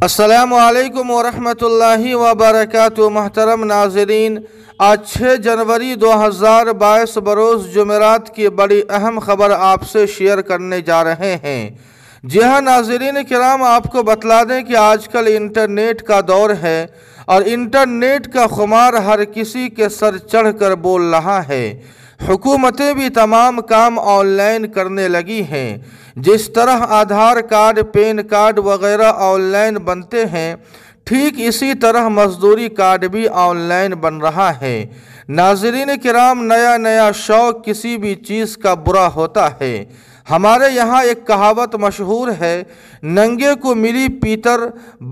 السلام علیکم ورحمۃ اللہ وبرکاتہ۔ محترم ناظرین، آج 6 جنوری 2022 بروز جمعرات کی بڑی اہم خبر آپ سے شیئر کرنے جا رہے ہیں۔ جی ہاں ناظرین کرام، آپ کو بتلا دیں کہ آج کل انٹرنیٹ کا دور ہے اور انٹرنیٹ کا خمار ہر کسی کے سر چڑھ کر بول رہا ہے۔ حکومتیں بھی تمام کام آن لائن کرنے لگی ہیں۔ جس طرح آدھار کارڈ، پین کارڈ وغیرہ آن لائن بنتے ہیں، ٹھیک اسی طرح مزدوری کارڈ بھی آن لائن بن رہا ہے۔ ناظرین کرام، نیا شوق کسی بھی چیز کا برا ہوتا ہے۔ ہمارے یہاں ایک کہاوت مشہور ہے، ننگے کو ملی پیتر،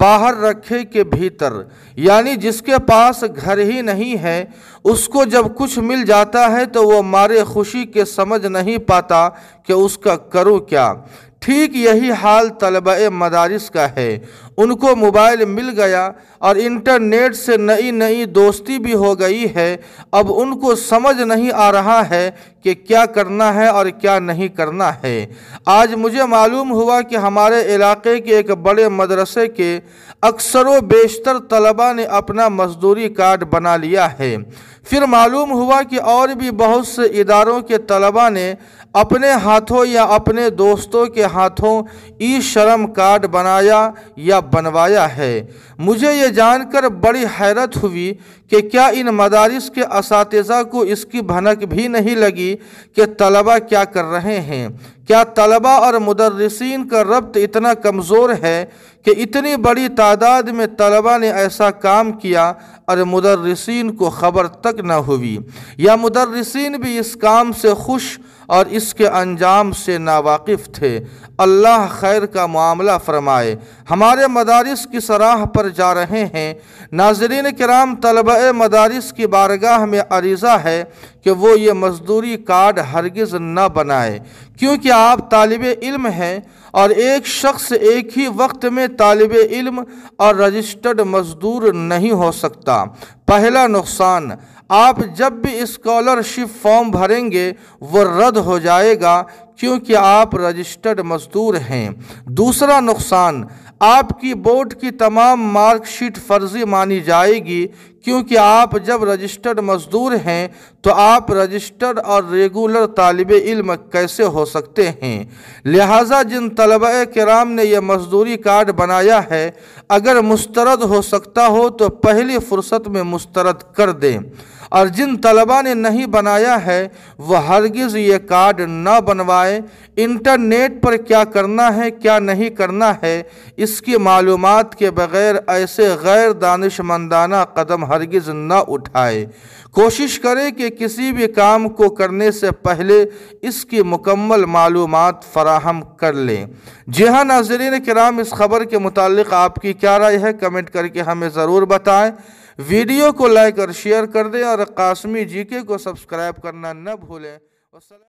باہر رکھے کے بھیتر، یعنی جس کے پاس گھر ہی نہیں ہے، اس کو جب کچھ مل جاتا ہے تو وہ مارے خوشی کے سمجھ نہیں پاتا کہ اس کا کروں کیا۔ ٹھیک یہی حال طلباء مدارس کا ہے۔ ان کو موبائل مل گیا اور انٹرنیٹ سے نئی دوستی بھی ہو گئی ہے۔ اب ان کو سمجھ نہیں آ رہا ہے کہ کیا کرنا ہے اور کیا نہیں کرنا ہے۔ آج مجھے معلوم ہوا کہ ہمارے علاقے کے ایک بڑے مدرسے کے اکثر و بیشتر طلباء نے اپنا مزدوری کارڈ بنا لیا ہے۔ پھر معلوم ہوا کہ اور بھی بہت سے اداروں کے طلباء نے اپنے ہاتھوں یا اپنے دوستوں کے ہاتھوں ای شرم کارڈ بنایا یا بنوایا ہے۔ مجھے یہ جان کر بڑی حیرت ہوئی کہ کیا ان مدارس کے اساتذہ کو اس کی بھنک بھی نہیں لگی کہ طلباء کیا کر رہے ہیں؟ کیا طلباء اور مدرسین کا ربط اتنا کمزور ہے کہ اتنی بڑی تعداد میں طلباء نے ایسا کام کیا اور مدرسین کو خبر تک نہ ہوئی، یا مدرسین بھی اس کام سے خوش اور اس کے انجام سے ناواقف تھے؟ اللہ خیر کا معاملہ فرمائے۔ ہمارے مدارس کس راہ پر جا رہے ہیں؟ ناظرین کرام، طلباء مدارس کی بارگاہ میں عریضہ ہے کہ وہ یہ مزدوری کارڈ ہرگز نہ بنائے، کیونکہ آپ طالب علم ہیں اور ایک شخص ایک ہی وقت میں طالب علم اور رجسٹرڈ مزدور نہیں ہو سکتا۔ پہلا نقصان، آپ جب بھی اسکالرشپ فارم بھریں گے وہ رد ہو جائے گا کیونکہ آپ رجسٹرڈ مزدور ہیں۔ دوسرا نقصان، آپ کی بورڈ کی تمام مارک شیٹ فرضی مانی جائے گی کیونکہ آپ جب رجسٹرڈ مزدور ہیں تو آپ رجسٹرڈ اور ریگولر طالب علم کیسے ہو سکتے ہیں؟ لہٰذا جن طلباء کرام نے یہ مزدوری کارڈ بنایا ہے، اگر مسترد ہو سکتا ہو تو پہلی فرصت میں مسترد کر دیں، اور جن طلباء نے نہیں بنایا ہے وہ ہرگز یہ کارڈ نہ بنوائے۔ انٹرنیٹ پر کیا کرنا ہے کیا نہیں کرنا ہے، اس کی معلومات کے بغیر ایسے غیر دانشمندانہ قدم ہرگز نہ اٹھائے۔ کوشش کریں کہ کسی بھی کام کو کرنے سے پہلے اس کی مکمل معلومات فراہم کر لیں۔ جی ہاں ناظرین کرام، اس خبر کے متعلق آپ کی کیا رائے ہے؟ کمنٹ کر کے ہمیں ضرور بتائیں۔ ویڈیو کو لائک اور شیئر کر دیں اور قاسمی جی کے کو سبسکرائب کرنا نہ بھولیں۔